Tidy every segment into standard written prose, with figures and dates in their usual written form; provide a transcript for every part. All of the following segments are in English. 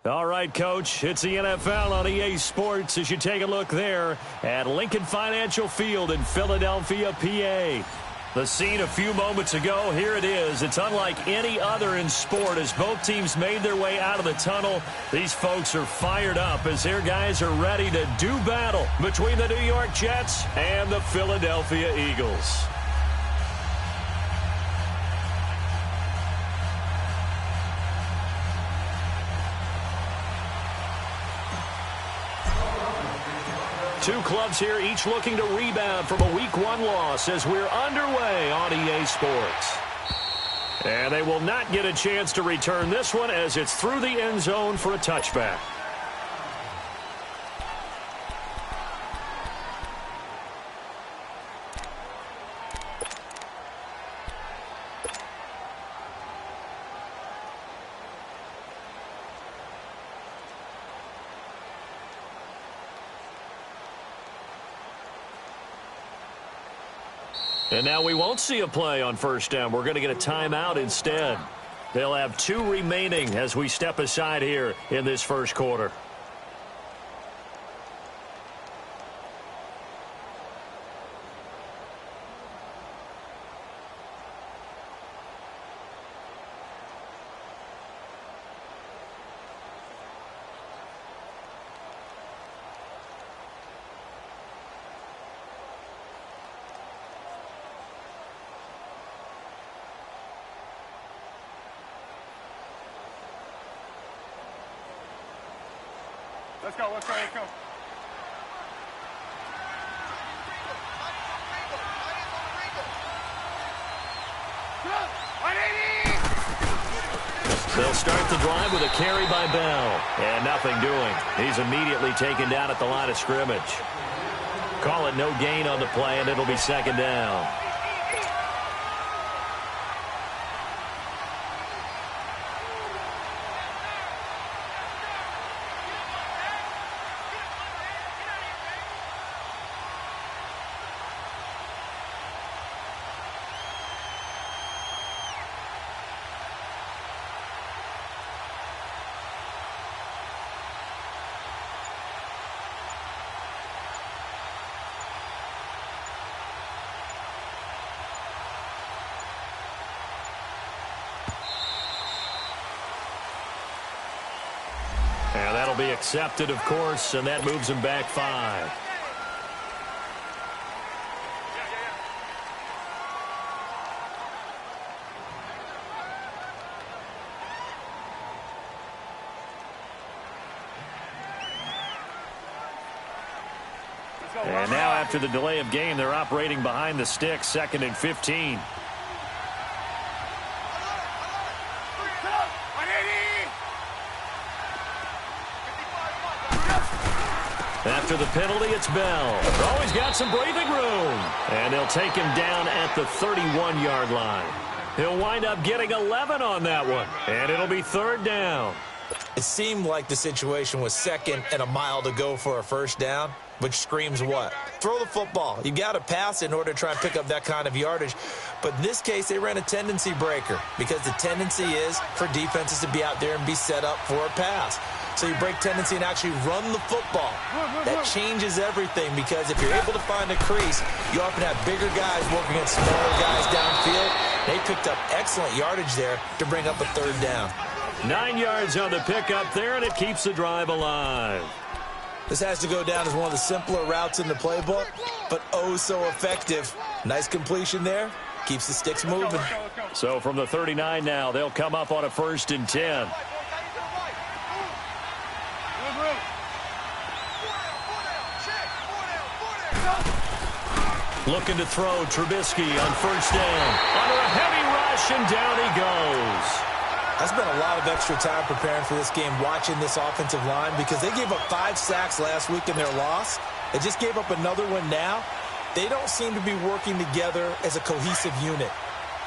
All right, Coach, it's the NFL on EA Sports as you take a look there at Lincoln Financial Field in Philadelphia, PA. The scene a few moments ago, here it is. It's unlike any other in sport as both teams made their way out of the tunnel. These folks are fired up as their guys are ready to do battle between the New York Jets and the Philadelphia Eagles. Two clubs here, each looking to rebound from a Week 1 loss as we're underway on EA Sports. And they will not get a chance to return this one as it's through the end zone for a touchback. And now we won't see a play on first down. We're going to get a timeout instead. They'll have 2 remaining as we step aside here in this first quarter. Let's go. They'll start the drive with a carry by Bell. And nothing doing. He's immediately taken down at the line of scrimmage. Call it no gain on the play, and it'll be second down. And that'll be accepted, of course, and that moves him back 5. And now after the delay of game, they're operating behind the sticks, 2nd and 15. After the penalty, it's Bell. Oh, he's got some breathing room. And they'll take him down at the 31-yard line. He'll wind up getting 11 on that one. And it'll be 3rd down. It seemed like the situation was 2nd and a mile to go for a first down, which screams what? Throw the football. You got to pass it in order to try and pick up that kind of yardage. But in this case, they ran a tendency breaker because the tendency is for defenses to be out there and be set up for a pass. So you break tendency and actually run the football. That changes everything because if you're able to find a crease, you often have bigger guys working against smaller guys downfield. They picked up excellent yardage there to bring up a 3rd down. 9 yards on the pickup there, and it keeps the drive alive. This has to go down as one of the simpler routes in the playbook, but oh so effective. Nice completion there. Keeps the sticks moving. So from the 39 now, they'll come up on a 1st and 10. Looking to throw Trubisky on 1st down. Under a heavy rush, and down he goes. I spent a lot of extra time preparing for this game watching this offensive line because they gave up 5 sacks last week in their loss. They just gave up another one now. They don't seem to be working together as a cohesive unit.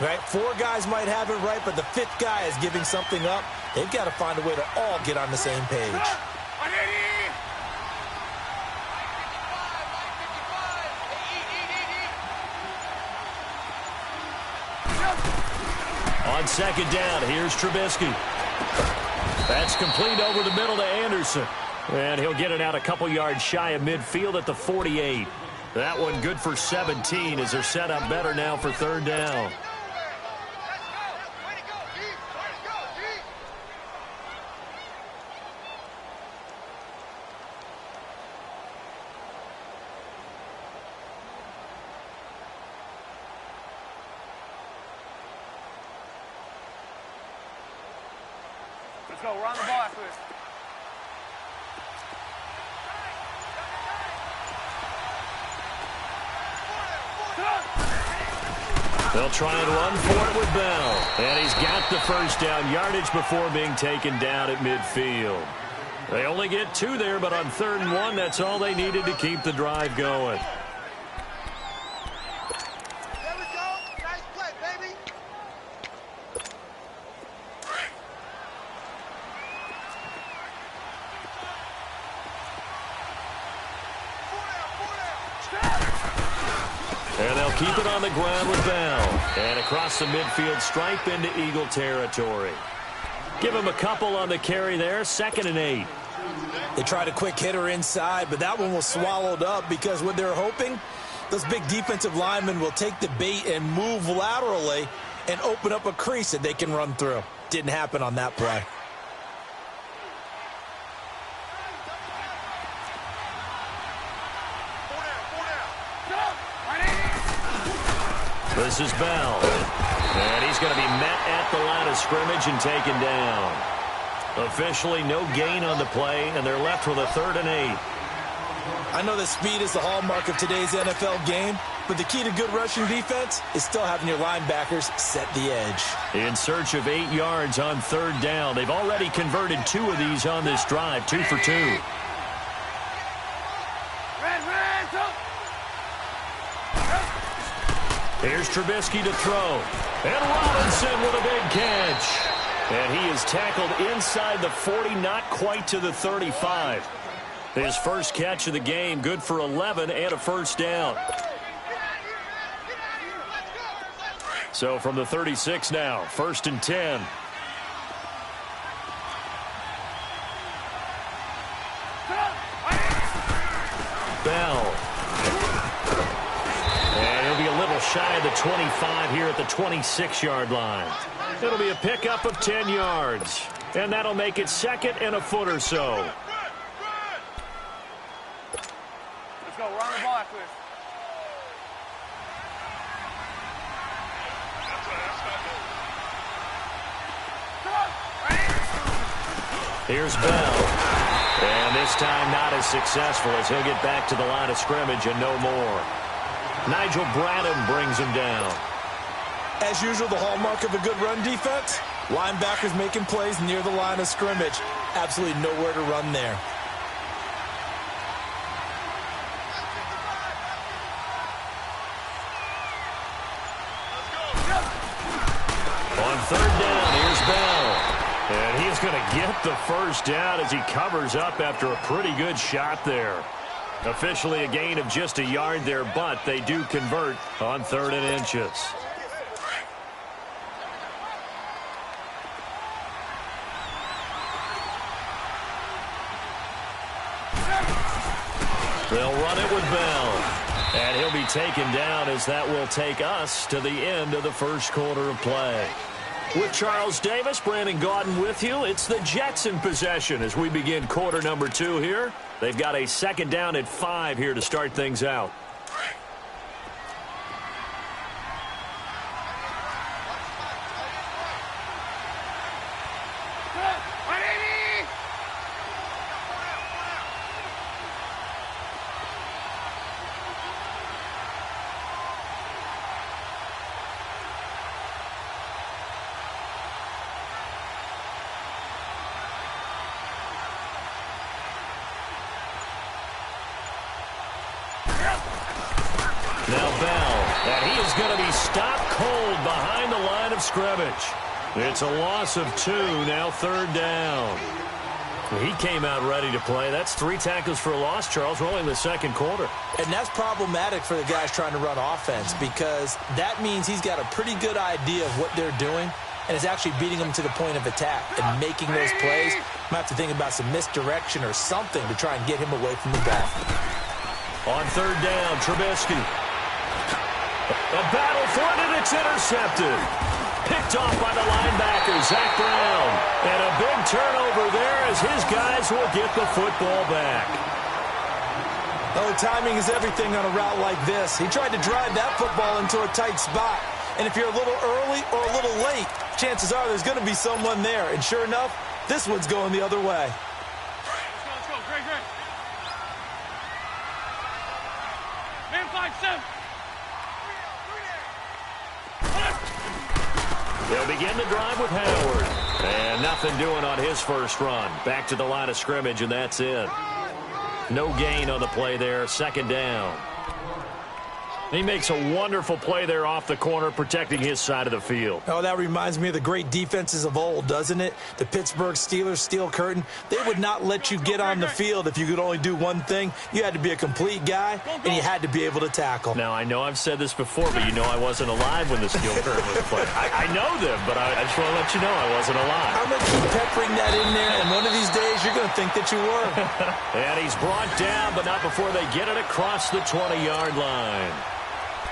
Right? 4 guys might have it right, but the 5th guy is giving something up. They've got to find a way to all get on the same page. On 2nd down, here's Trubisky. That's complete over the middle to Anderson. And he'll get it out a couple yards shy of midfield at the 48. That one good for 17 as they're set up better now for third down. Let's go. Run the ball after this. They'll try and run for it with Bell. And he's got the first down yardage before being taken down at midfield. They only get 2 there, but on 3rd and 1, that's all they needed to keep the drive going. There we go. Nice play, baby. And they'll keep it on the ground with Bell. And across the midfield stripe into Eagle territory. Give him a couple on the carry there. 2nd and 8. They tried a quick hitter inside, but that one was swallowed up because what they're hoping, those big defensive linemen will take the bait and move laterally and open up a crease that they can run through. Didn't happen on that play. This is Bell. And he's going to be met at the line of scrimmage and taken down. Officially no gain on the play, and they're left with a 3rd and 8. I know that speed is the hallmark of today's NFL game, but the key to good rushing defense is still having your linebackers set the edge. In search of 8 yards on 3rd down. They've already converted 2 of these on this drive, 2 for 2. Here's Trubisky to throw. And Robinson with a big catch. And he is tackled inside the 40, not quite to the 35. His first catch of the game, good for 11 and a first down. So from the 36 now, 1st and 10. Bell. And he'll be a little shy of the 25 here at the 26-yard line. It'll be a pickup of 10 yards. And that'll make it 2nd and a foot or so. Let's go. Run the ball after this. Here's Bell. And this time not as successful as he'll get back to the line of scrimmage and no more. Nigel Bradham brings him down. As usual, the hallmark of a good run defense, linebackers making plays near the line of scrimmage. Absolutely nowhere to run there. On 3rd down, here's Bell. And he's going to get the first down as he covers up after a pretty good shot there. Officially a gain of just a yard there, but they do convert on 3rd and inches. They'll run it with Bell. And he'll be taken down as that will take us to the end of the first quarter of play. With Charles Davis, Brandon Gaudin with you. It's the Jets in possession as we begin quarter number 2 here. They've got a 2nd down at 5 here to start things out. Now Bell, and he is going to be stopped cold behind the line of scrimmage. It's a loss of 2, now 3rd down. He came out ready to play. That's 3 tackles for a loss, Charles, rolling the 2nd quarter. And that's problematic for the guys trying to run offense because that means he's got a pretty good idea of what they're doing, and is actually beating them to the point of attack and making those plays. Might have to think about some misdirection or something to try and get him away from the ball. On third down, Trubisky. A battle for it, and it's intercepted. Picked off by the linebacker, Zach Brown. And a big turnover there as his guys will get the football back. Oh, timing is everything on a route like this. He tried to drive that football into a tight spot. And if you're a little early or a little late, chances are there's going to be someone there. And sure enough, this one's going the other way. Let's go. Great. Man 5-7. They'll begin the drive with Howard. And nothing doing on his first run. Back to the line of scrimmage, and that's it. No gain on the play there. Second down. He makes a wonderful play there off the corner, protecting his side of the field. Oh, that reminds me of the great defenses of old, doesn't it? The Pittsburgh Steelers steel curtain. They would not let you get on the field if you could only do one thing. You had to be a complete guy, and you had to be able to tackle. Now, I know I've said this before, but you know I wasn't alive when the steel curtain was played. I know them, but I just want to let you know I wasn't alive. I'm going to keep peppering that in there, and one of these days you're going to think that you were. And he's brought down, but not before they get it across the 20-yard line.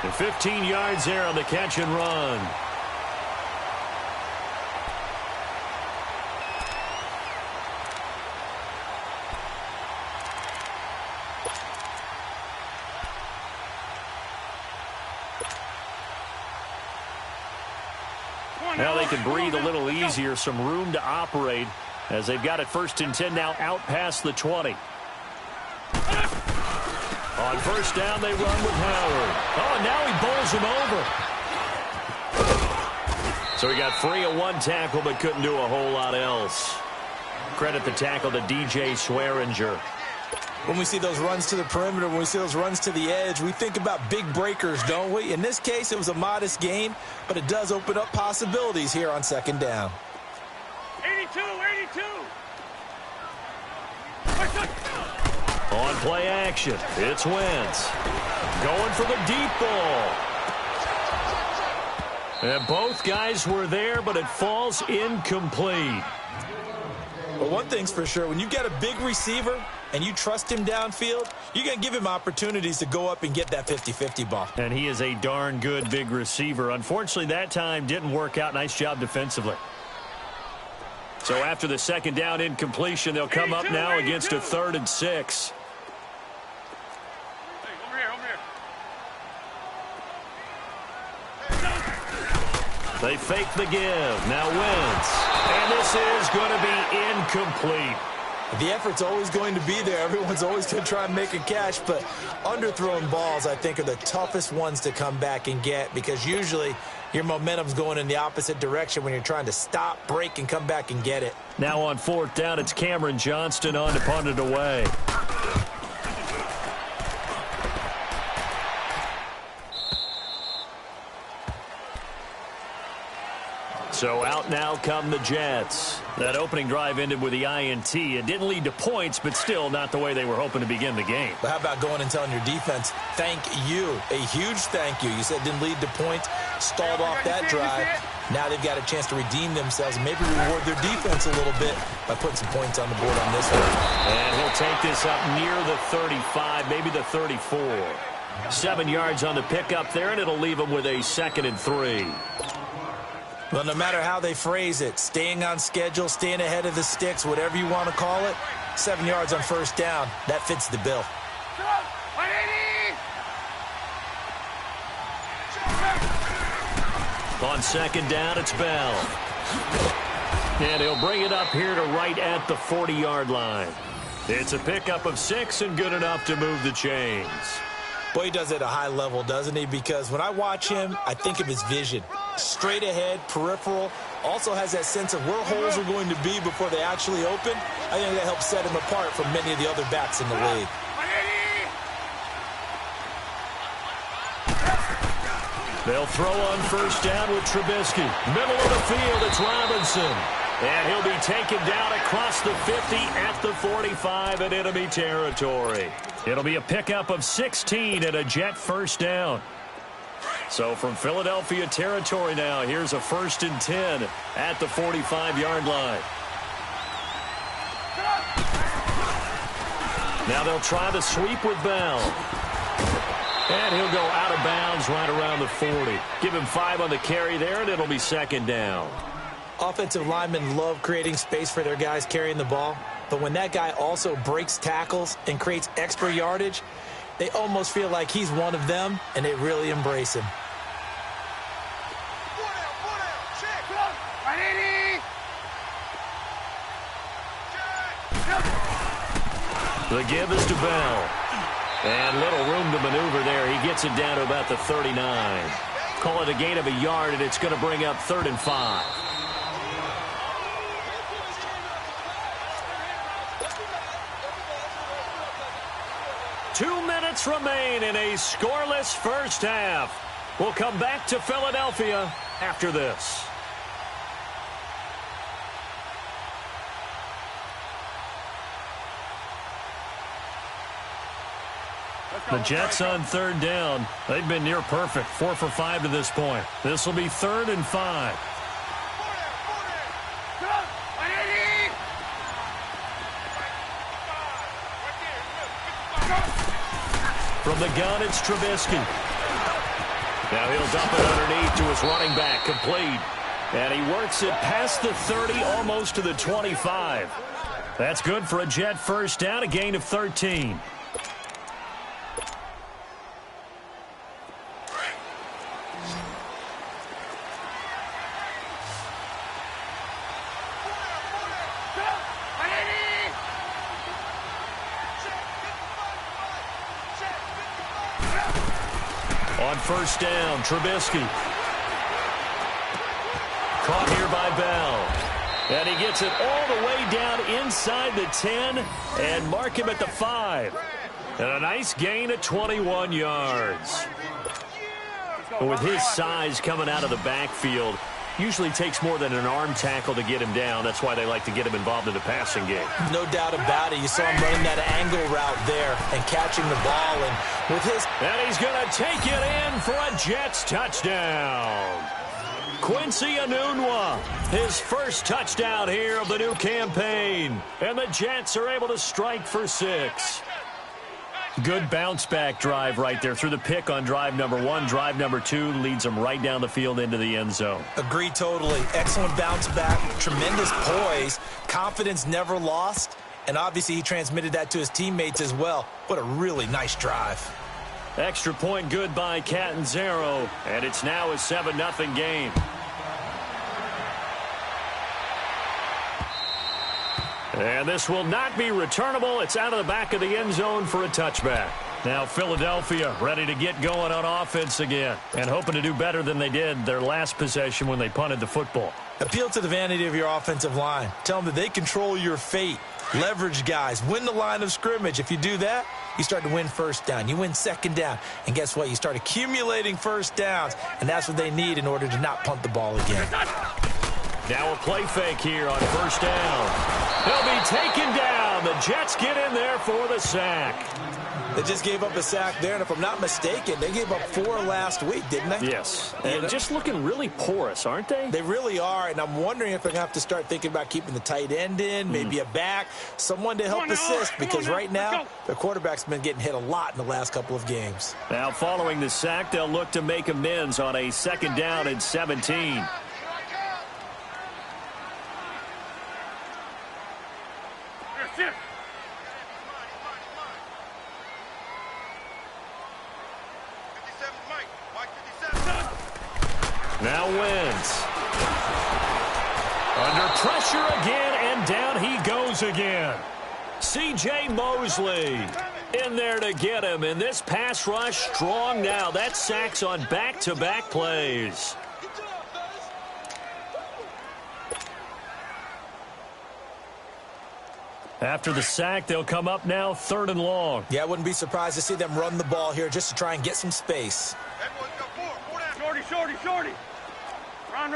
And 15 yards there on the catch and run. Now they can breathe a little easier, some room to operate as they've got it first and 10 now out past the 20. On first down, they run with Howard. Oh, and now he bowls him over. So he got free of one tackle, but couldn't do a whole lot else. Credit the tackle to DJ Swearinger. When we see those runs to the perimeter, when we see those runs to the edge, we think about big breakers, don't we? In this case, it was a modest gain, but it does open up possibilities here on second down. 82. On play action, it's Wentz. Going for the deep ball. And both guys were there, but it falls incomplete. Well, one thing's for sure, when you've got a big receiver and you trust him downfield, you're going to give him opportunities to go up and get that 50-50 ball. And he is a darn good big receiver. Unfortunately, that time didn't work out. Nice job defensively. So after the second down incompletion, they'll come up now against a 3rd and 6. They fake the give. Now Wentz. And this is going to be incomplete. The effort's always going to be there. Everyone's always going to try and make a catch, but underthrown balls, I think, are the toughest ones to come back and get because usually your momentum's going in the opposite direction when you're trying to stop, break, and come back and get it. Now on fourth down, it's Cameron Johnston on to punt it away. So out now come the Jets. That opening drive ended with the INT. It didn't lead to points, but still not the way they were hoping to begin the game. But how about going and telling your defense, thank you, a huge thank you. You said it didn't lead to points, stalled off that drive. Now they've got a chance to redeem themselves and maybe reward their defense a little bit by putting some points on the board on this one. And he'll take this up near the 35, maybe the 34. 7 yards on the pickup there, and it'll leave them with a 2nd and 3. Well, no matter how they phrase it, staying on schedule, staying ahead of the sticks, whatever you want to call it, 7 yards on first down, that fits the bill. On second down, it's Bell. And he'll bring it up here to right at the 40-yard line. It's a pickup of 6 and good enough to move the chains. Boy, he does it at a high level, doesn't he? Because when I watch him, I think of his vision. Straight ahead, peripheral, also has that sense of where holes are going to be before they actually open. I think that helps set him apart from many of the other backs in the league. They'll throw on first down with Trubisky. Middle of the field, it's Robinson. And he'll be taken down across the 50 at the 45 in enemy territory. It'll be a pickup of 16 and a Jet first down. So from Philadelphia territory now, here's a 1st and 10 at the 45-yard line. Now they'll try the sweep with Bell. And he'll go out of bounds right around the 40. Give him 5 on the carry there, and it'll be 2nd down. Offensive linemen love creating space for their guys carrying the ball. But when that guy also breaks tackles and creates extra yardage, they almost feel like he's one of them, and they really embrace him. The give is to Bell. And little room to maneuver there. He gets it down to about the 39. Call it a gain of a yard, and it's going to bring up 3rd and 5. Two minutes remain in a scoreless first half. We'll come back to Philadelphia after this. The Jets on 3rd down. They've been near perfect. 4 for 5 to this point. This will be 3rd and 5. From the gun, it's Trubisky. Now he'll dump it underneath to his running back. Complete. And he works it past the 30, almost to the 25. That's good for a Jet first down, a gain of 13. On 1st down, Trubisky. Caught here by Bell. And he gets it all the way down inside the 10 and mark him at the 5. And a nice gain of 21 yards. But with his size coming out of the backfield, usually takes more than an arm tackle to get him down. That's why they like to get him involved in the passing game. No doubt about it. You saw him running that angle route there and catching the ball. And with his... And he's going to take it in for a Jets touchdown. Quincy Enunwa, his first touchdown here of the new campaign. And the Jets are able to strike for 6. Good bounce-back drive right there through the pick on drive number 1. Drive number 2 leads them right down the field into the end zone. Agree totally. Excellent bounce-back, tremendous poise, confidence never lost, and obviously he transmitted that to his teammates as well. What a really nice drive. Extra point good by Catanzaro, and it's now a 7-0 game. And this will not be returnable. It's out of the back of the end zone for a touchback. Now Philadelphia ready to get going on offense again and hoping to do better than they did their last possession when they punted the football. Appeal to the vanity of your offensive line. Tell them that they control your fate. Leverage guys. Win the line of scrimmage. If you do that, you start to win first down. You win second down. And guess what? You start accumulating first downs. And that's what they need in order to not punt the ball again. Now a play fake here on 1st down. He'll be taken down. The Jets get in there for the sack. They just gave up a sack there, and if I'm not mistaken, they gave up 4 last week, didn't they? Yes, and just looking really porous, aren't they? They really are, and I'm wondering if they're going to have to start thinking about keeping the tight end in, maybe a back, someone to help assist, because right now, their quarterback's been getting hit a lot in the last couple of games. Now, following the sack, they'll look to make amends on a 2nd down and 17. Now Wentz. Under pressure again, and down he goes again. C.J. Mosley in there to get him, and this pass rush strong now. That sacks on back-to-back plays. After the sack, they'll come up now 3rd and long. Yeah, I wouldn't be surprised to see them run the ball here just to try and get some space. Shorty. Run.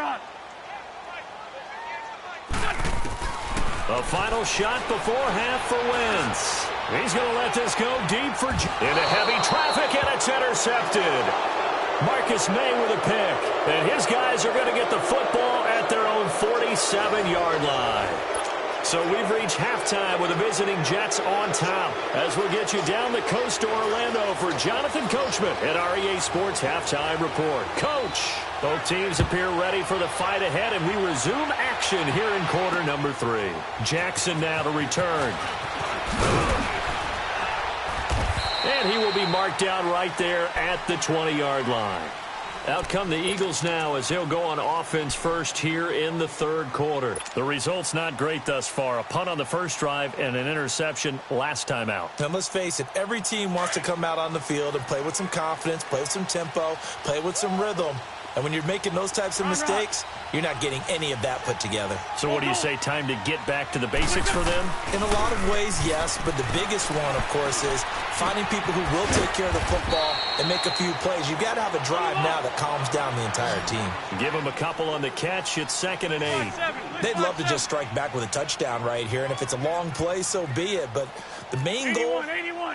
A final shot before half for Wentz. He's going to let this go deep for... into heavy traffic, and it's intercepted. Marcus May with a pick. And his guys are going to get the football at their own 47-yard line. So we've reached halftime with the visiting Jets on top. As we'll get you down the coast to Orlando for Jonathan Coachman at our EA Sports Halftime Report. Coach, both teams appear ready for the fight ahead, and we resume action here in quarter number 3. Jackson now to return. And he will be marked down right there at the 20-yard line. Out come the Eagles now as they'll go on offense first here in the third quarter. The result's not great thus far. A punt on the first drive and an interception last time out. And let's face it, every team wants to come out on the field and play with some confidence, play with some tempo, play with some rhythm. And when you're making those types of mistakes, you're not getting any of that put together. So what do you say, time to get back to the basics for them? In a lot of ways, yes. But the biggest one, of course, is finding people who will take care of the football and make a few plays. You've got to have a drive now that calms down the entire team. Give them a couple on the catch. It's 2nd and 8. They'd love to just strike back with a touchdown right here. And if it's a long play, so be it. But the main goal,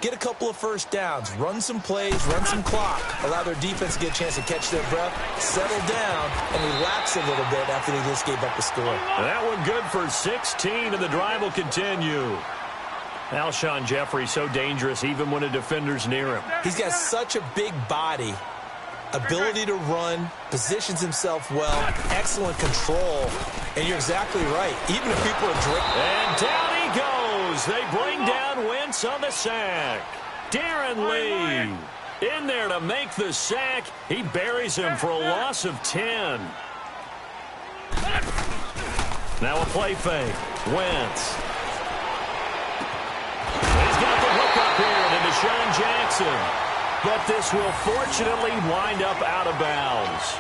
get a couple of first downs, run some plays, run some clock, allow their defense to get a chance to catch their breath, settle down, and relax a little bit after they just gave up a score. That one good for 16, and the drive will continue. Alshon Jeffrey so dangerous even when a defender's near him. He's got such a big body, ability to run, positions himself well, excellent control, and you're exactly right. Even if people are drifting. And down he goes. They bring down Wentz on the sack. Darren Lee in there to make the sack. He buries him for a loss of 10. Now a play fake. Wentz. He's got the hook up here to Deshaun Jackson. But this will fortunately wind up out of bounds.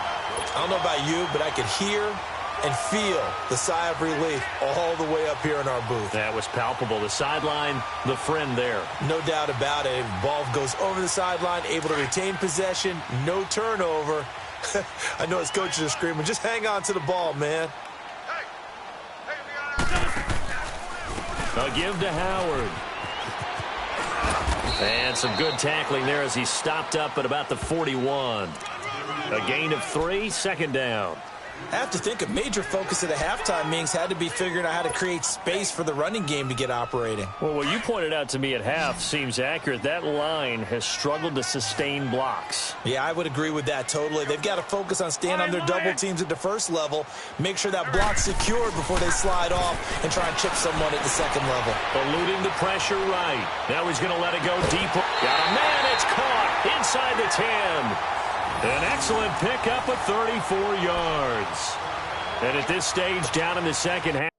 I don't know about you, but I could hear and feel the sigh of relief all the way up here in our booth. That was palpable. The sideline, the friend there. No doubt about it. Ball goes over the sideline, able to retain possession, no turnover. I know his coaches are screaming, just hang on to the ball, man. A give to Howard. And some good tackling there as he stopped up at about the 41. A gain of 3, 2nd down. I have to think a major focus of the halftime meetings had to be figuring out how to create space for the running game to get operating. Well, what you pointed out to me at half seems accurate. That line has struggled to sustain blocks. Yeah, I would agree with that totally. They've got to focus on staying on their double teams at the first level, make sure that block's secured before they slide off and try and chip someone at the second level. Eluding the pressure right. Now he's going to let it go deeper. Got a man. It's caught inside the 10. An excellent pickup of 34 yards. And at this stage, down in the second half.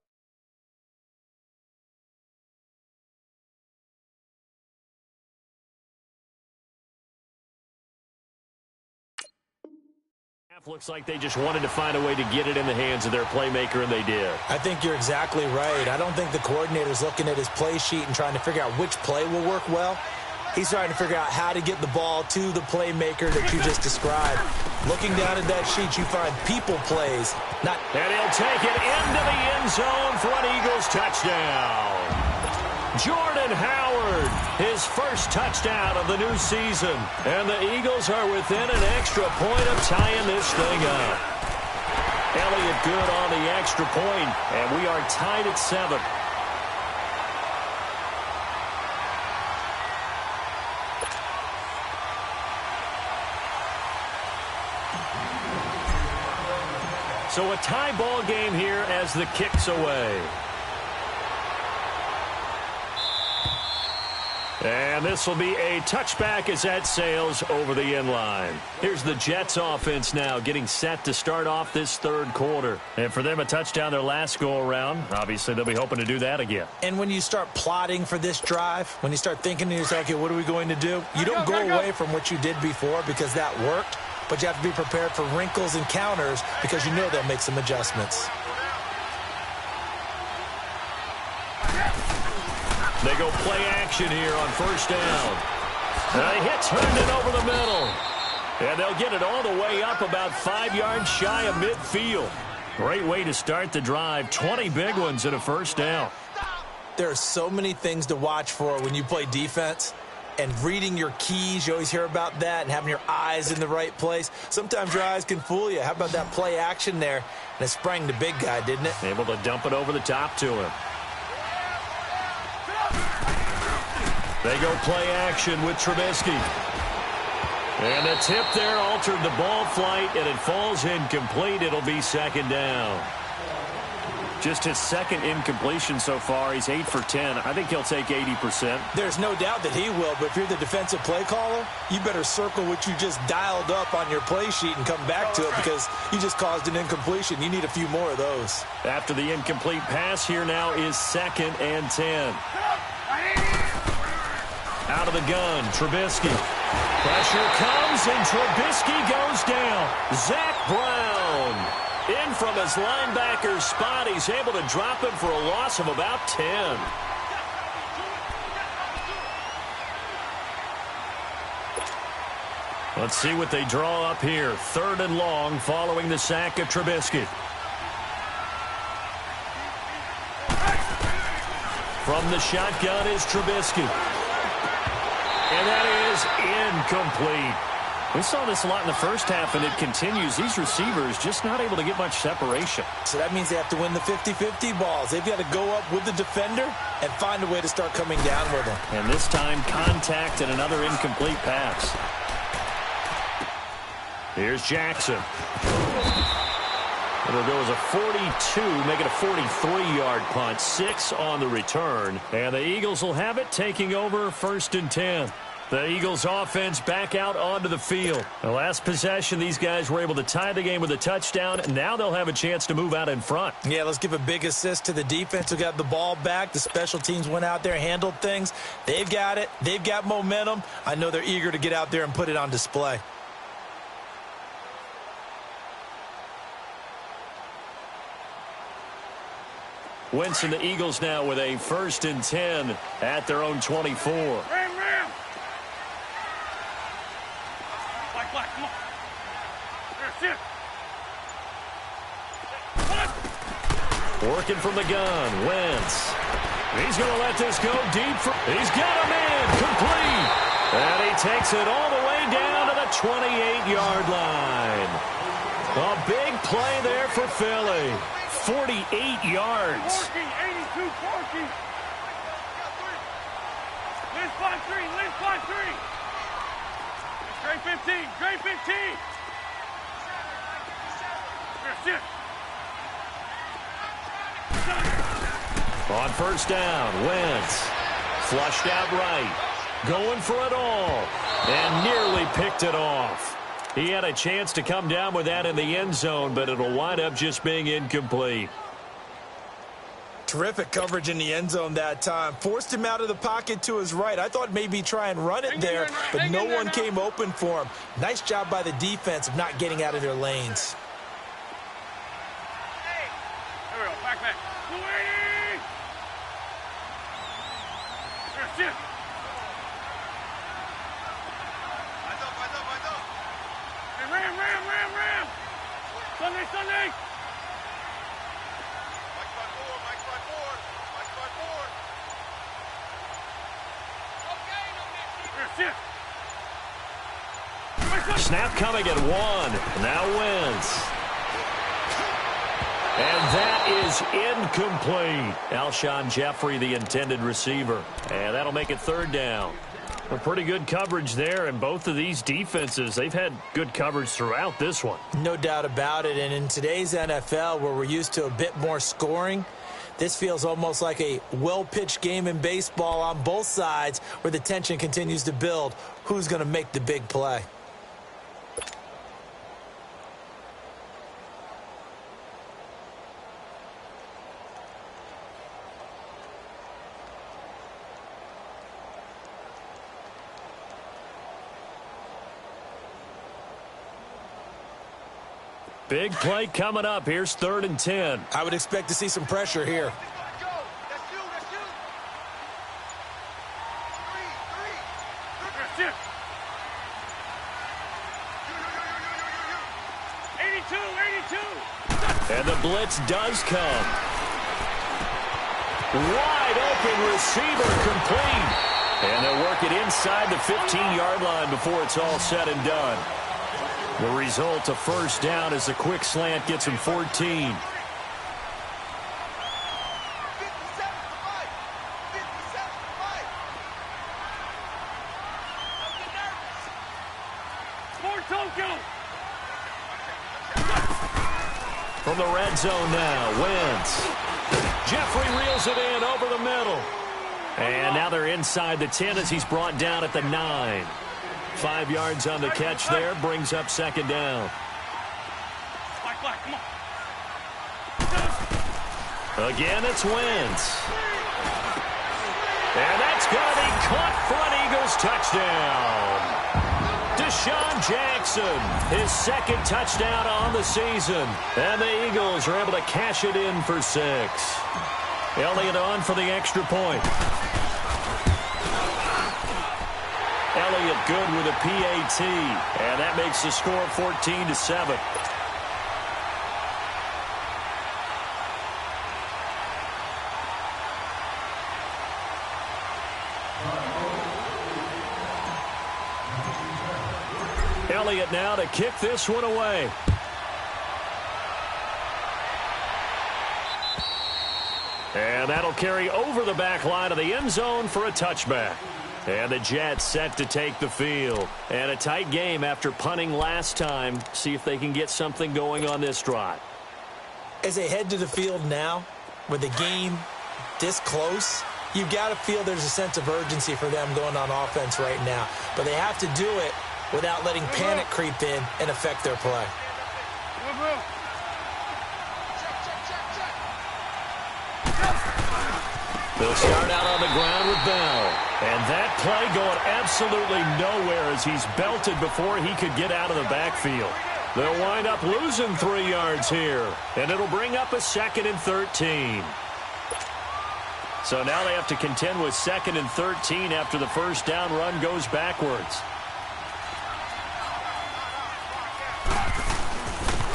Looks like they just wanted to find a way to get it in the hands of their playmaker, and they did. I think you're exactly right. I don't think the coordinator's looking at his play sheet and trying to figure out which play will work well. He's trying to figure out how to get the ball to the playmaker that you just described. Looking down at that sheet, you find people plays. And he'll take it into the end zone for an Eagles touchdown. Jordan Howard, his first touchdown of the new season. And the Eagles are within an extra point of tying this thing up. Elliott good on the extra point, and we are tied at 7. So a tie ball game here as the kick's away. And this will be a touchback as that sails over the end line. Here's the Jets offense now getting set to start off this third quarter. And for them, a touchdown their last go-around. Obviously, they'll be hoping to do that again. And when you start plotting for this drive, when you start thinking to yourself, okay, what are we going to do? You don't go away from what you did before because that worked. But you have to be prepared for wrinkles and counters because you know they'll make some adjustments. They go play action here on first down. A hit turned it over the middle. And they'll get it all the way up about 5 yards shy of midfield. Great way to start the drive. 20 big ones and a first down. There are so many things to watch for when you play defense. and reading your keys. You always hear about that, and having your eyes in the right place. Sometimes your eyes can fool you. How about that play action there? And it sprang the big guy, didn't it? Able to dump it over the top to him. They go play action with Trubisky. And the tip there altered the ball flight, and it falls incomplete. It'll be second down. Just his second incompletion so far. He's 8 for 10. I think he'll take 80%. There's no doubt that he will, but if you're the defensive play caller, you better circle what you just dialed up on your play sheet and come back to it because you just caused an incompletion. You need a few more of those. After the incomplete pass, here now is 2nd and 10. Out of the gun, Trubisky. Pressure comes, and Trubisky goes down. Zach Brown in from his linebacker spot. He's able to drop him for a loss of about 10. Let's see what they draw up here. 3rd and long following the sack of Trubisky. From the shotgun is Trubisky. And that is incomplete. We saw this a lot in the first half, and it continues. These receivers just not able to get much separation. So that means they have to win the 50-50 balls. They've got to go up with the defender and find a way to start coming down with them. And this time, contact and another incomplete pass. Here's Jackson. It'll go as a 42, make it a 43-yard punt. 6 on the return. And the Eagles will have it, taking over 1st and 10. The Eagles offense back out onto the field. The last possession, these guys were able to tie the game with a touchdown. Now they'll have a chance to move out in front. Yeah, let's give a big assist to the defense who got the ball back. The special teams went out there, handled things. They've got it. They've got momentum. I know they're eager to get out there and put it on display. Wentz and the Eagles now with a 1st and 10 at their own 24. Ram! Black, come on. There, sit. Working from the gun, Wentz. He's going to let this go deep. He's got him in, complete. And he takes it all the way down to the 28-yard line. A big play there for Philly. 48 yards. 40, 82, 40. Liz 5-3. Straight 15. There, sit. On 1st down, Wentz flushed out right, going for it all, and nearly picked it off. He had a chance to come down with that in the end zone, but it'll wind up just being incomplete. Terrific coverage in the end zone that time. Forced him out of the pocket to his right. I thought maybe try and run it there, but no one came open for him. Nice job by the defense of not getting out of their lanes. There we go. Back. 280. There, sit. Ram. Sunday. Mike's front forward. There, sit. Snap coming at 1. Now Wentz. And that is incomplete. Alshon Jeffrey, the intended receiver. And that'll make it 3rd down. A pretty good coverage there, and both of these defenses, they've had good coverage throughout this one. No doubt about it, and in today's NFL, where we're used to a bit more scoring, this feels almost like a well-pitched game in baseball on both sides where the tension continues to build. Who's going to make the big play? Big play coming up. Here's 3rd and 10. I would expect to see some pressure here. And the blitz does come. Wide open receiver complete. And they'll work it inside the 15-yard line before it's all said and done. The result, a first down as a quick slant gets him 14. From the red zone now, Wentz. Jeffrey reels it in over the middle. And now they're inside the 10 as he's brought down at the 9. 5 yards on the catch there, brings up second down. Again, it's Wentz. And that's going to be caught for an Eagles touchdown. Deshaun Jackson, his second touchdown on the season. And the Eagles are able to cash it in for 6. Elliott on for the extra point. Elliott good with a PAT. And that makes the score 14-7. Elliott now to kick this one away. And that'll carry over the back line of the end zone for a touchback. And the Jets set to take the field. And a tight game after punting last time. See if they can get something going on this drive. As they head to the field now, with the game this close, you've got to feel there's a sense of urgency for them going on offense right now. But they have to do it without letting panic creep in and affect their play. They'll start out on the ground with Bell. And that play going absolutely nowhere as he's belted before he could get out of the backfield. They'll wind up losing 3 yards here. And it'll bring up a 2nd and 13. So now they have to contend with 2nd and 13 after the first down run goes backwards.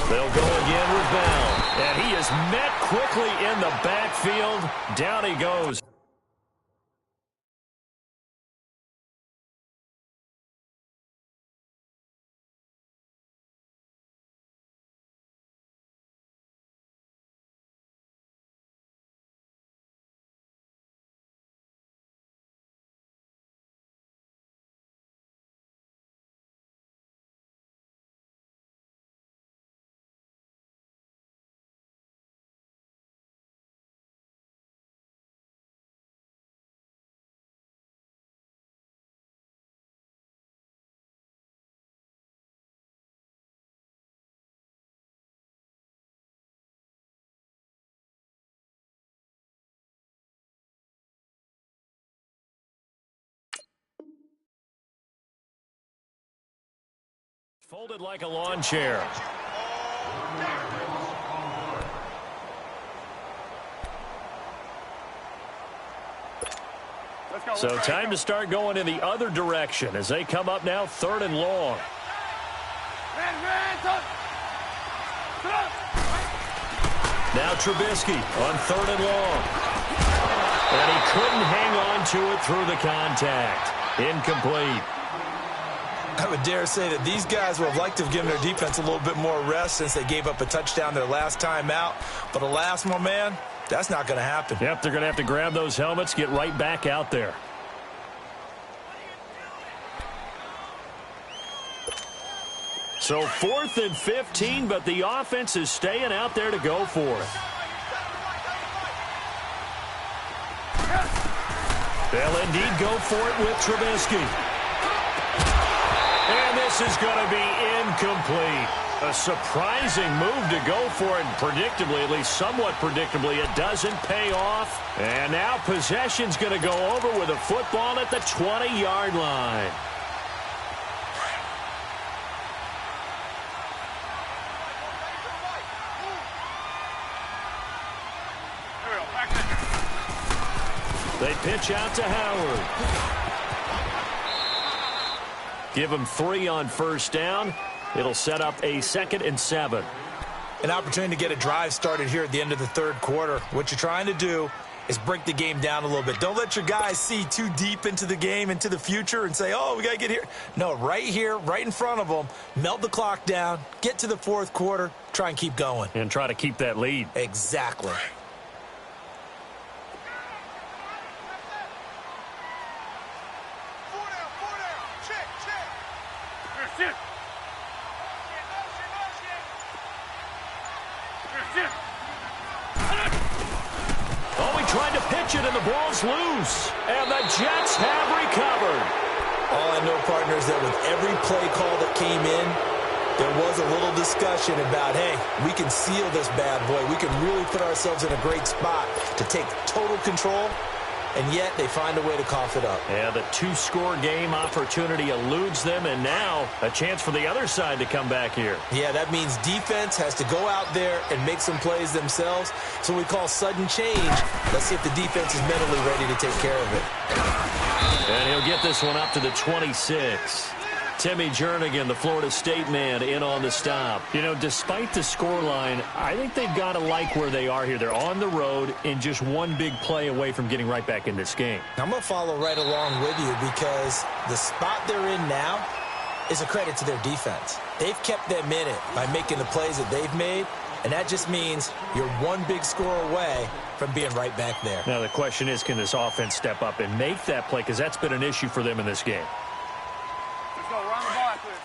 They'll go again with Bell. And he is met quickly in the backfield. Down he goes. Folded like a lawn chair. So time to start going in the other direction as they come up now 3rd and long. Now Trubisky on 3rd and long. And he couldn't hang on to it through the contact. Incomplete. I would dare say that these guys would have liked to have given their defense a little bit more rest since they gave up a touchdown their last time out. But alas, my man, that's not going to happen. Yep, they're going to have to grab those helmets, get right back out there. So 4th and 15, but the offense is staying out there to go for it. They'll indeed go for it with Trubisky. And this is going to be incomplete. A surprising move to go for it, and predictably, at least somewhat predictably, it doesn't pay off. And now possession's going to go over with a football at the 20-yard line. They pitch out to Howard. Give him 3 on first down. It'll set up a 2nd and 7. An opportunity to get a drive started here at the end of the 3rd quarter. What you're trying to do is break the game down a little bit. Don't let your guys see too deep into the game, into the future, and say, oh, we got to get here. No, right here, right in front of them, melt the clock down, get to the fourth quarter, try and keep going. And try to keep that lead. Exactly. Oh, he tried to pitch it, and the ball's loose. And the Jets have recovered. All I know, partner, is that with every play call that came in, there was a little discussion about, hey, we can seal this bad boy. We can really put ourselves in a great spot to take total control, and yet they find a way to cough it up. Yeah, the two-score game opportunity eludes them, and now a chance for the other side to come back here. Yeah, that means defense has to go out there and make some plays themselves. So we call sudden change. Let's see if the defense is mentally ready to take care of it. And he'll get this one up to the 26. Timmy Jernigan, the Florida State man, in on the stop. You know, despite the scoreline, I think they've got to like where they are here. They're on the road and just one big play away from getting right back in this game. I'm going to follow right along with you because the spot they're in now is a credit to their defense. They've kept them in it by making the plays that they've made, and that just means you're one big score away from being right back there. Now, the question is, can this offense step up and make that play? Because that's been an issue for them in this game. Let's go. Run the ball after this.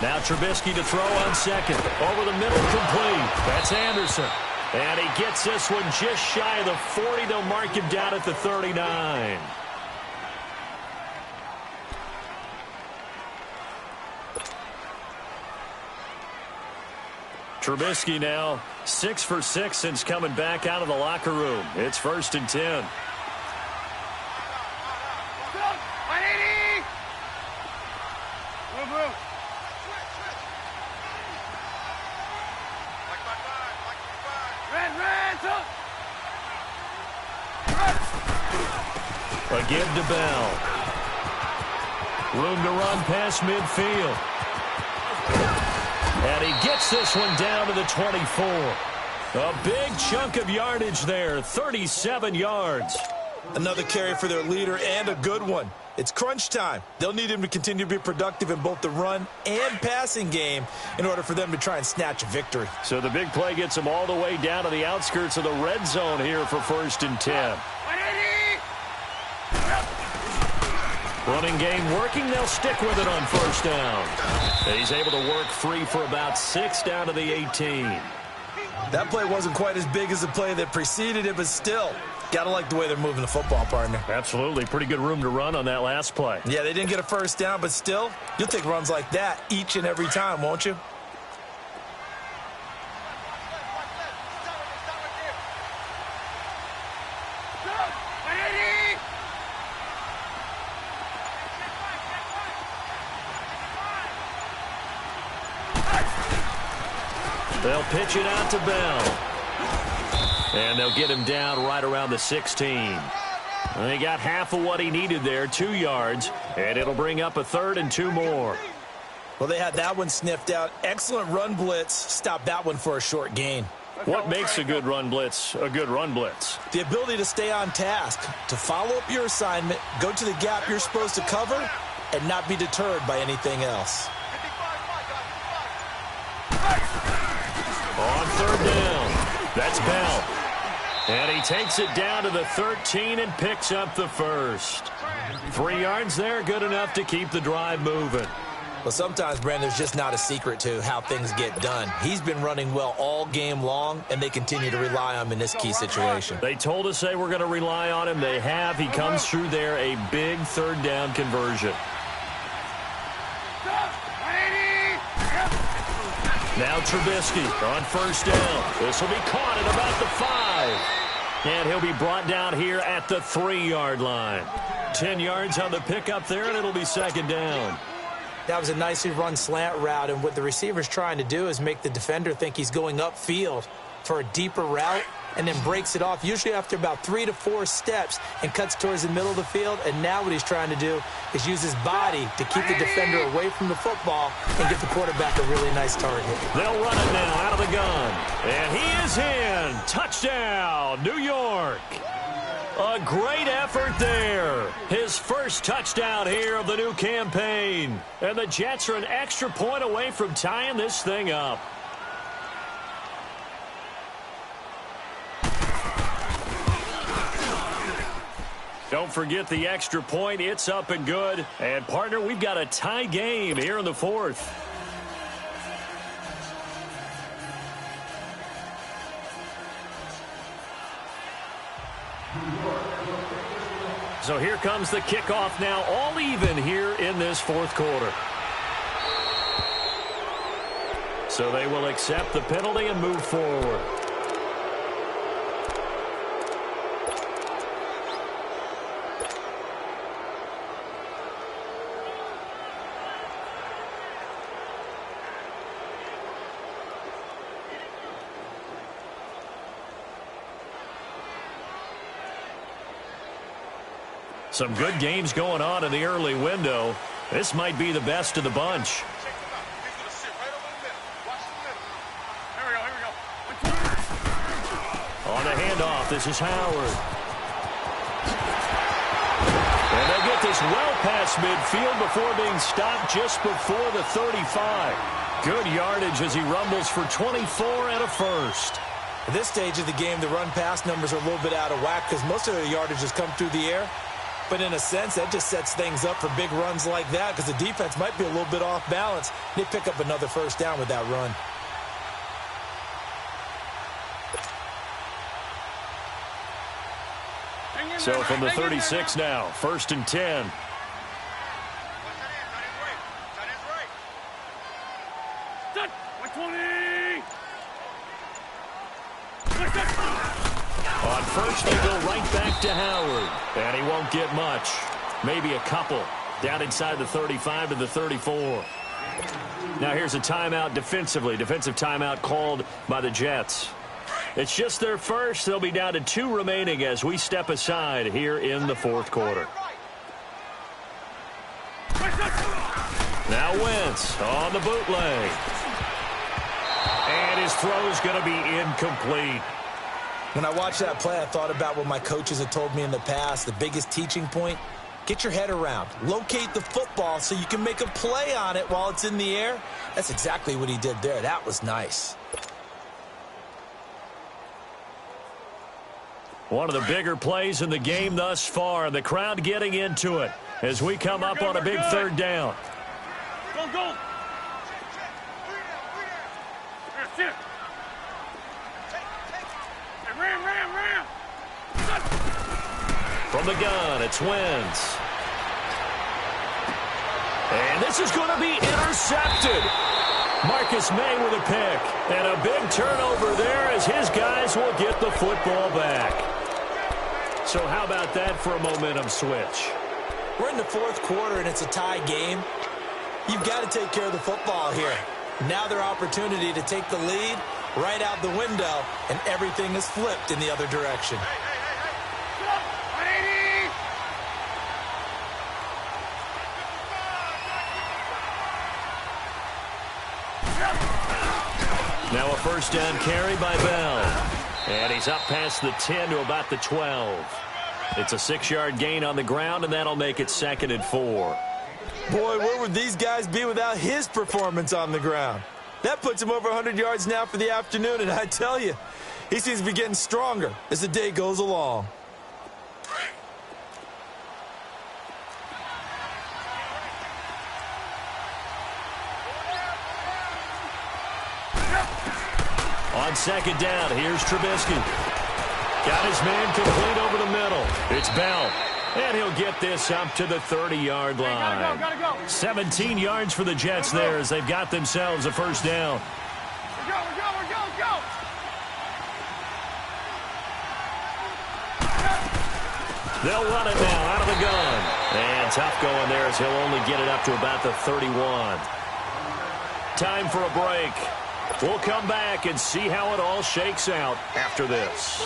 Now Trubisky to throw on second. Over the middle, complete. That's Anderson. And he gets this one just shy of the 40. They'll mark him down at the 39. Trubisky now 6 for 6 since coming back out of the locker room. It's 1st and 10. A give to Bell. Room to run past midfield. And he gets this one down to the 24. A big chunk of yardage there, 37 yards. Another carry for their leader and a good one. It's crunch time. They'll need him to continue to be productive in both the run and passing game in order for them to try and snatch a victory. So the big play gets them all the way down to the outskirts of the red zone here for 1st and 10. Running game working. They'll stick with it on 1st down. And he's able to work free for about 6 down to the 18. That play wasn't quite as big as the play that preceded it, but still, gotta like the way they're moving the football, partner. Absolutely. Pretty good room to run on that last play. Yeah, they didn't get a 1st down, but still, you'll take runs like that each and every time, won't you? They'll pitch it out to Bell. And they'll get him down right around the 16. And he got half of what he needed there, 2 yards. And it'll bring up a 3rd and 2 more. Well, they had that one sniffed out. Excellent run blitz. Stop that one for a short gain. What makes a good run blitz a good run blitz? The ability to stay on task, to follow up your assignment, go to the gap you're supposed to cover, and not be deterred by anything else. On 3rd down, that's Bell. And he takes it down to the 13 and picks up the 1st. 3 yards there, good enough to keep the drive moving. Well, sometimes, Brandon, there's just not a secret to how things get done. He's been running well all game long, and they continue to rely on him in this key situation. They told us they were going to rely on him. They have. He comes through there, a big 3rd down conversion. Now Trubisky on 1st down. This will be caught at about the 5. And he'll be brought down here at the 3-yard line. 10 yards on the pickup there, and it'll be 2nd down. That was a nicely run slant route, and what the receiver's trying to do is make the defender think he's going upfield for a deeper route, and then breaks it off, usually after about 3 to 4 steps, and cuts towards the middle of the field. And now what he's trying to do is use his body to keep the defender away from the football and give the quarterback a really nice target. They'll run it now out of the gun. And he is in. Touchdown, New York. A great effort there. His first touchdown here of the new campaign. And the Jets are an extra point away from tying this thing up. Don't forget the extra point. It's up and good. And, partner, we've got a tie game here in the fourth. So here comes the kickoff now, all even here in this fourth quarter. So they will accept the penalty and move forward. Some good games going on in the early window. This might be the best of the bunch. On the handoff, this is Howard. And they'll get this well past midfield before being stopped just before the 35. Good yardage as he rumbles for 24 and a first. At this stage of the game, the run-pass numbers are a little bit out of whack because most of their yardage has come through the air. But in a sense, that just sets things up for big runs like that because the defense might be a little bit off balance. They pick up another first down with that run. So from the 36 now, 1st and 10. On first, they go right back to Howard. And he won't get much. Maybe a couple. Down inside the 35 to the 34. Now here's a timeout defensively. Defensive timeout called by the Jets. It's just their first. They'll be down to 2 remaining as we step aside here in the fourth quarter. Now Wentz on the bootleg. And his throw is going to be incomplete. When I watched that play, I thought about what my coaches had told me in the past. The biggest teaching point, get your head around. Locate the football so you can make a play on it while it's in the air. That's exactly what he did there. That was nice. One of the bigger plays in the game thus far. The crowd getting into it as we come up on a big third down. Go, go. Here, sit. Ram. From the gun, it's Wentz. And this is going to be intercepted. Marcus May with a pick. And a big turnover there as his guys will get the football back. So how about that for a momentum switch? We're in the fourth quarter, and it's a tie game. You've got to take care of the football here. Now their opportunity to take the lead right out the window, and everything is flipped in the other direction. Now a first down carry by Bell. And he's up past the 10 to about the 12. It's a 6-yard gain on the ground, and that'll make it 2nd and 4. Boy, where would these guys be without his performance on the ground? That puts him over 100 yards now for the afternoon, and I tell you, he seems to be getting stronger as the day goes along. On 2nd down, here's Trubisky. Got his man complete over the middle. It's Bell. And he'll get this up to the 30-yard line. Gotta go. 17 yards for the Jets there as they've got themselves a first down. We're go. They'll run it now out of the gun. And tough going there as he'll only get it up to about the 31. Time for a break. We'll come back and see how it all shakes out after this.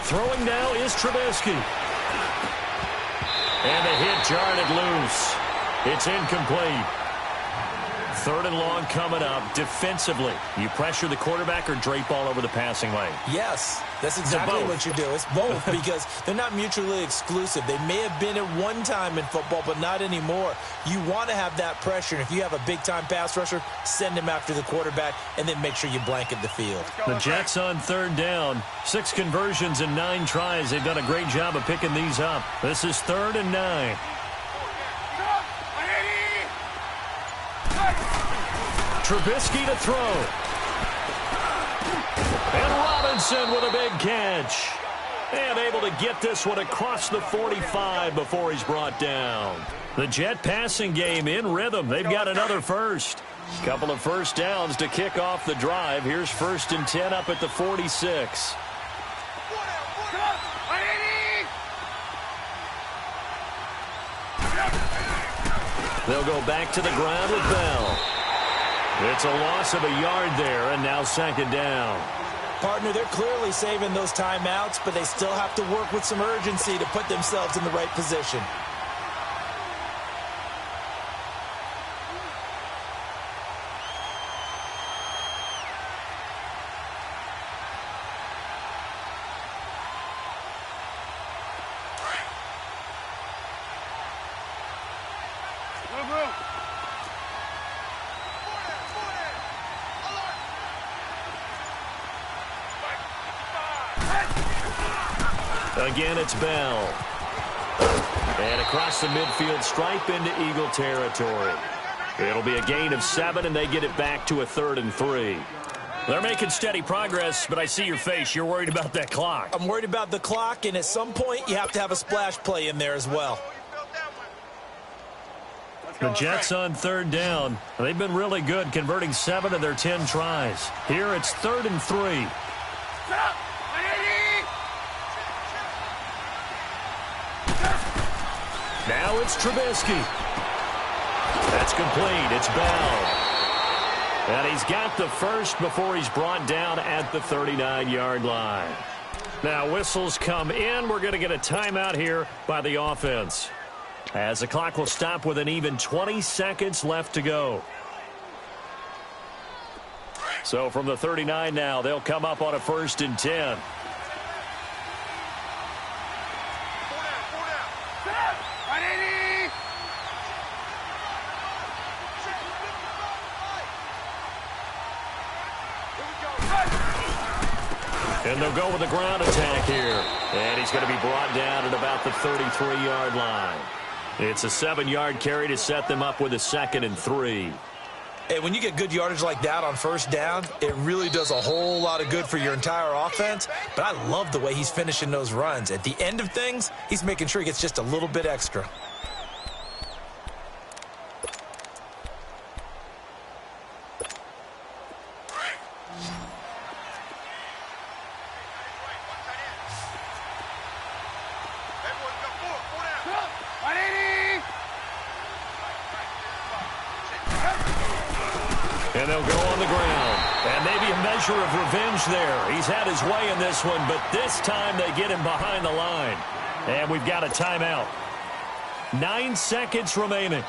Throwing now is Trubisky. And the hit jarred it loose. It's incomplete. 3rd and long coming up. Defensively, you pressure the quarterback or drape all over the passing lane? Yes, that's exactly what you do. It's both because they're not mutually exclusive. They may have been at one time in football, but not anymore. You want to have that pressure, and if you have a big-time pass rusher, send him after the quarterback, and then make sure you blanket the field. The Jets on 3rd down. 6 conversions and 9 tries. They've done a great job of picking these up. This is 3rd and 9. Trubisky to throw. And Robinson with a big catch. And able to get this one across the 45 before he's brought down. The Jet passing game in rhythm. They've got another first. Couple of first downs to kick off the drive. Here's 1st and 10 up at the 46. They'll go back to the ground with Bell. It's a loss of a yard there, and now 2nd down. Partner, they're clearly saving those timeouts, but they still have to work with some urgency to put themselves in the right position. Again, it's Bell. And across the midfield stripe into Eagle territory. It'll be a gain of 7, and they get it back to a 3rd and 3. They're making steady progress, but I see your face. You're worried about that clock. I'm worried about the clock, and at some point, you have to have a splash play in there as well. The Jets on 3rd down. They've been really good, converting 7 of their 10 tries. Here it's 3rd and 3. Now it's Trubisky. That's complete. It's Bell. And he's got the first before he's brought down at the 39-yard line. Now whistles come in. We're going to get a timeout here by the offense, as the clock will stop with an even 20 seconds left to go. So from the 39 now, they'll come up on a 1st and 10. And they'll go with the ground attack here. And he's going to be brought down at about the 33-yard line. It's a 7-yard carry to set them up with a 2nd and 3. Hey, when you get good yardage like that on 1st down, it really does a whole lot of good for your entire offense. But I love the way he's finishing those runs. At the end of things, he's making sure he gets just a little bit extra. And they'll go on the ground. And maybe a measure of revenge there. He's had his way in this one, but this time they get him behind the line. And we've got a timeout. 9 seconds remaining.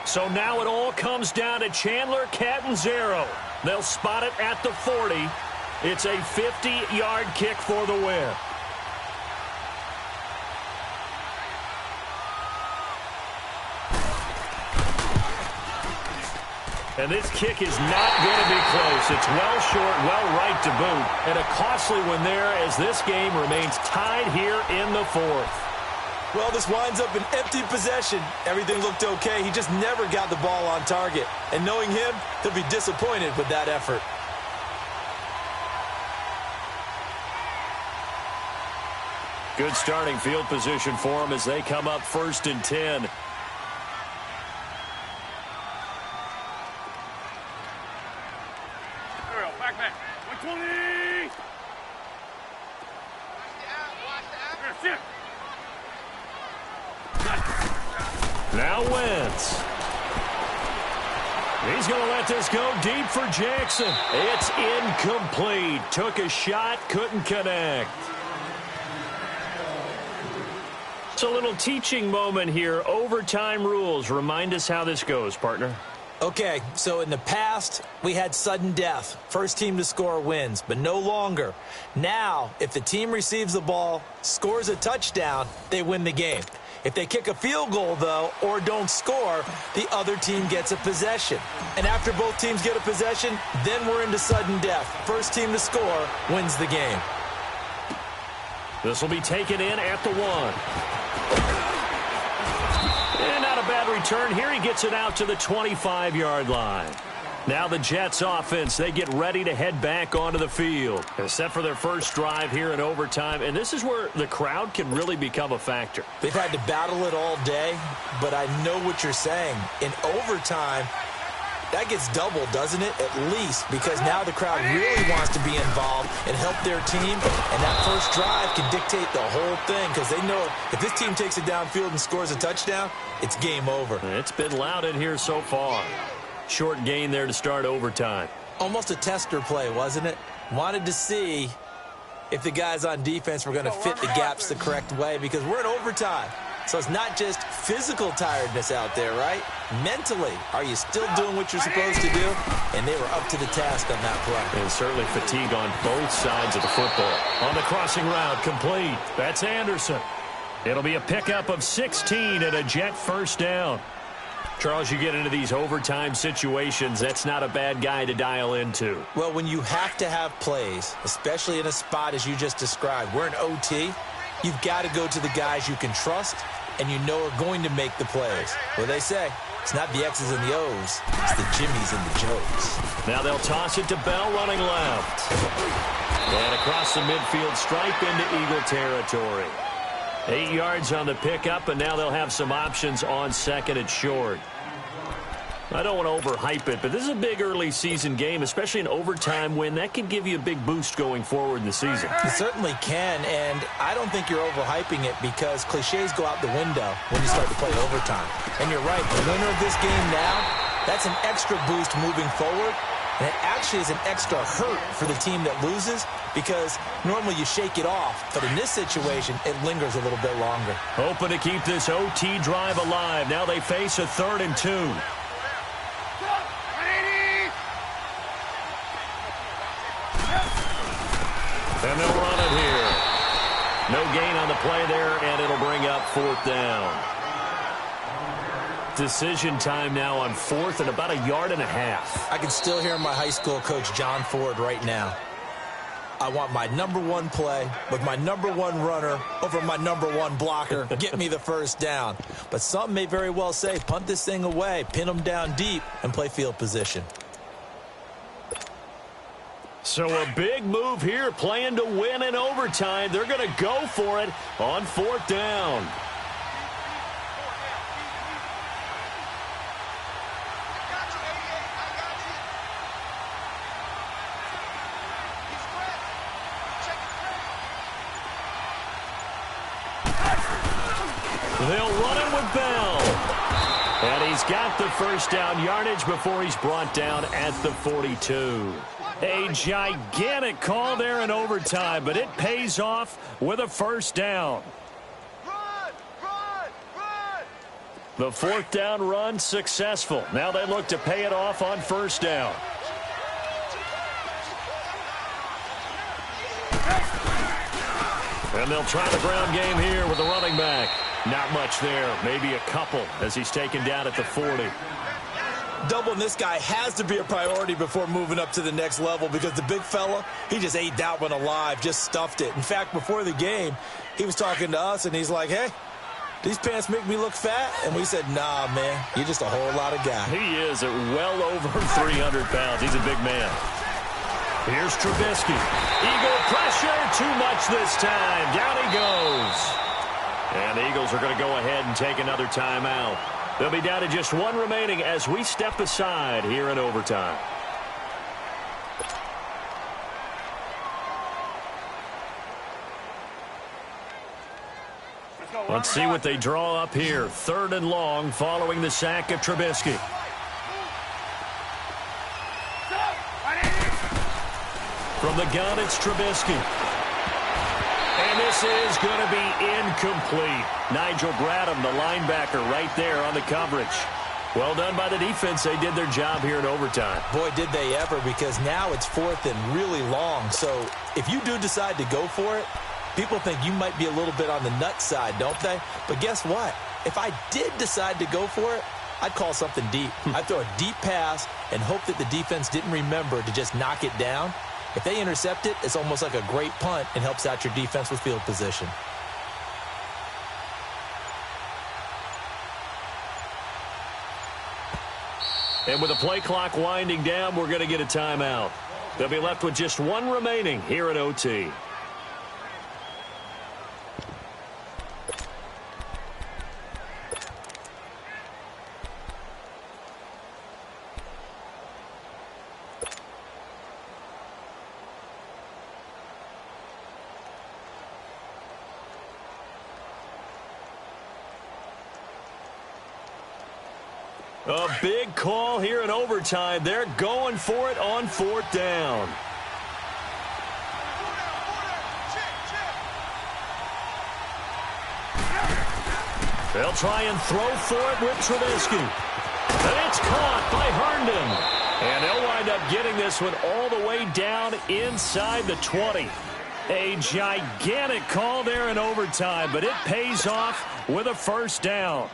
So now it all comes down to Chandler Catanzaro. They'll spot it at the 40. It's a 50-yard kick for the win. And this kick is not going to be close. It's well short, well right to boot. And a costly one there as this game remains tied here in the 4th. Well, this winds up an empty possession. Everything looked okay. He just never got the ball on target. And knowing him, he'll be disappointed with that effort. Good starting field position for him as they come up 1st and 10. back. 120. Here, sit. Now Wentz. He's going to let this go deep for Jackson. It's incomplete. Took a shot, couldn't connect. It's a little teaching moment here. Overtime rules. Remind us how this goes, partner. Okay, so in the past, we had sudden death. First team to score wins, but no longer. Now, if the team receives the ball, scores a touchdown, they win the game. If they kick a field goal, though, or don't score, the other team gets a possession. And after both teams get a possession, then we're into sudden death. First team to score wins the game. This will be taken in at the 1. And not a bad return here. He gets it out to the 25-yard line. Now the Jets offense, they get ready to head back onto the field. Set for their first drive here in overtime. And this is where the crowd can really become a factor. They've had to battle it all day, but I know what you're saying. In overtime, that gets doubled, doesn't it? At least, because now the crowd really wants to be involved and help their team. And that first drive can dictate the whole thing because they know if this team takes it downfield and scores a touchdown, it's game over. It's been loud in here so far. Short gain there to start overtime. Almost a tester play, wasn't it? Wanted to see if the guys on defense were going to fit the gaps the correct way because we're in overtime. So it's not just physical tiredness out there, right? Mentally, are you still doing what you're supposed to do? And they were up to the task on that play. And certainly fatigue on both sides of the football. On the crossing route, complete. That's Anderson. It'll be a pickup of 16 and a Jet first down. Charles, you get into these overtime situations, that's not a bad guy to dial into. Well, when you have to have plays, especially in a spot as you just described, we're in OT, you've got to go to the guys you can trust and you know are going to make the plays. Well, they say, it's not the X's and the O's, it's the Jimmies and the Joes. Now they'll toss it to Bell running left. And across the midfield stripe into Eagle territory. 8 yards on the pickup, and now they'll have some options on second and short. I don't want to overhype it, but this is a big early season game, especially an overtime win. That can give you a big boost going forward in the season. It certainly can, and I don't think you're overhyping it because cliches go out the window when you start to play overtime. And you're right, the winner of this game now, that's an extra boost moving forward. And it actually is an extra hurt for the team that loses because normally you shake it off. But in this situation, it lingers a little bit longer. Hoping to keep this OT drive alive. Now they face a 3rd and 2. And they'll run it here. No gain on the play there, and it'll bring up 4th down. Decision time now on 4th and about 1.5 yards. I can still hear my high school coach, John Ford, right now. I want my #1 play with my #1 runner over my #1 blocker. Get me the first down. But some may very well say, punt this thing away, pin them down deep, and play field position. So a big move here, playing to win in overtime. They're going to go for it on 4th down. They'll run it with Bell. And he's got the first down yardage before he's brought down at the 42. A gigantic call there in overtime, but it pays off with a first down. The 4th down run successful. Now they look to pay it off on first down. And they'll try the ground game here with the running back. Not much there, maybe a couple as he's taken down at the 40. Doubling this guy has to be a priority before moving up to the next level because the big fella, he just ate that one alive, just stuffed it. In fact, before the game, he was talking to us, and he's like, hey, these pants make me look fat? And we said, nah, man, you're just a whole lot of guy. He is at well over 300 pounds. He's a big man. Here's Trubisky. Eagle pressure, too much this time. Down he goes. And the Eagles are going to go ahead and take another timeout. They'll be down to just 1 remaining as we step aside here in overtime. Let's see what they draw up here. 3rd and long following the sack of Trubisky. From the gun, it's Trubisky. And this is going to be incomplete. Nigel Bradham, the linebacker, right there on the coverage. Well done by the defense. They did their job here in overtime. Boy, did they ever, because now it's 4th and really long. So if you do decide to go for it, people think you might be a little bit on the nut side, don't they? But guess what? If I did decide to go for it, I'd call something deep. I'd throw a deep pass and hope that the defense didn't remember to just knock it down. If they intercept it, it's almost like a great punt and helps out your defense with field position. And with the play clock winding down, we're going to get a timeout. They'll be left with just one remaining here at OT. A big call here in overtime. They're going for it on 4th down. They'll try and throw for it with Trubisky. And it's caught by Herndon. And they'll wind up getting this one all the way down inside the 20. A gigantic call there in overtime, but it pays off with a 1st down.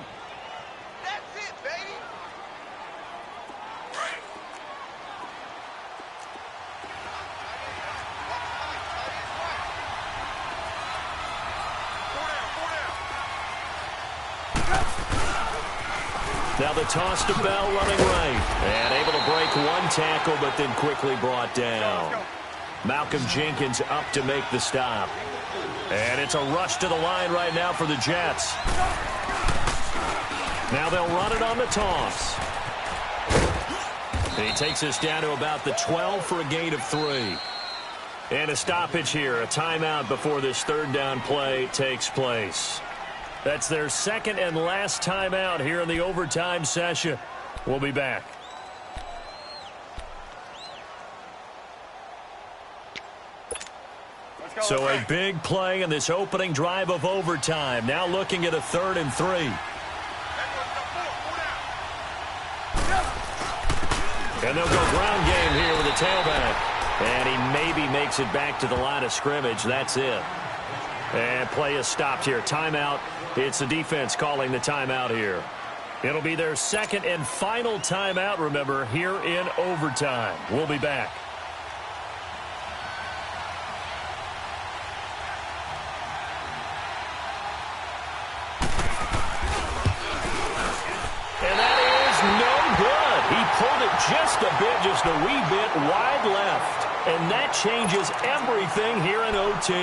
Now the toss to Bell running right. And able to break one tackle, but then quickly brought down. Malcolm Jenkins up to make the stop. And it's a rush to the line right now for the Jets. Now they'll run it on the toss. And he takes us down to about the 12 for a gain of 3. And a stoppage here, a timeout before this 3rd down play takes place. That's their 2nd and last timeout here in the overtime session. We'll be back. So a big play in this opening drive of overtime. Now looking at a 3rd and 3. And they'll go ground game here with a tailback. And he maybe makes it back to the line of scrimmage. That's it. And play is stopped here. Timeout. It's the defense calling the timeout here. It'll be their 2nd and final timeout, remember, here in overtime. We'll be back. And that is no good. He pulled it just a wee bit wide left. And that changes everything here in OT.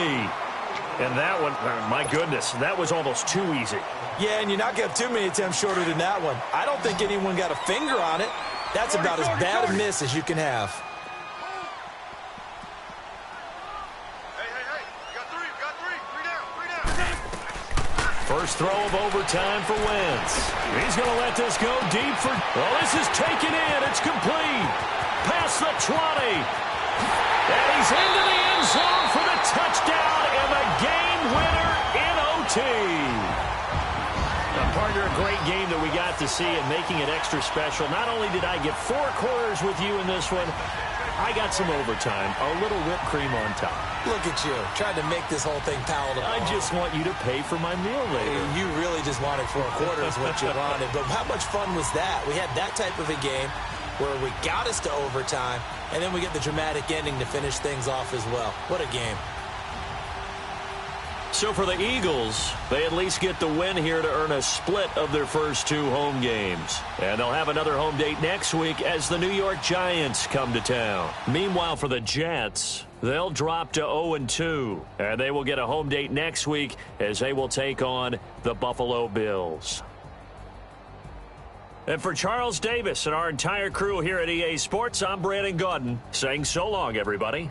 And that one, my goodness, that was almost too easy. Yeah, and you're not going to have too many attempts shorter than that one. I don't think anyone got a finger on it. That's about as bad a miss as you can have. Hey, you got three down. First throw of overtime for Wentz. He's going to let this go deep for... Well, this is taken in. It's complete. Past the 20. And he's into the end zone for the touchdown and the game winner in OT. Now, partner, a great game that we got to see and making it extra special. Not only did I get 4 quarters with you in this one, I got some overtime, a little whipped cream on top. Look at you, trying to make this whole thing palatable. I just want you to pay for my meal later. You really just wanted 4 quarters what you wanted. But how much fun was that? We had that type of a game where we got us to overtime, and then we get the dramatic ending to finish things off as well. What a game. So for the Eagles, they at least get the win here to earn a split of their first 2 home games. And they'll have another home date next week as the New York Giants come to town. Meanwhile, for the Jets, they'll drop to 0-2. And they will get a home date next week as they will take on the Buffalo Bills. And for Charles Davis and our entire crew here at EA Sports, I'm Brandon Gaudin saying so long, everybody.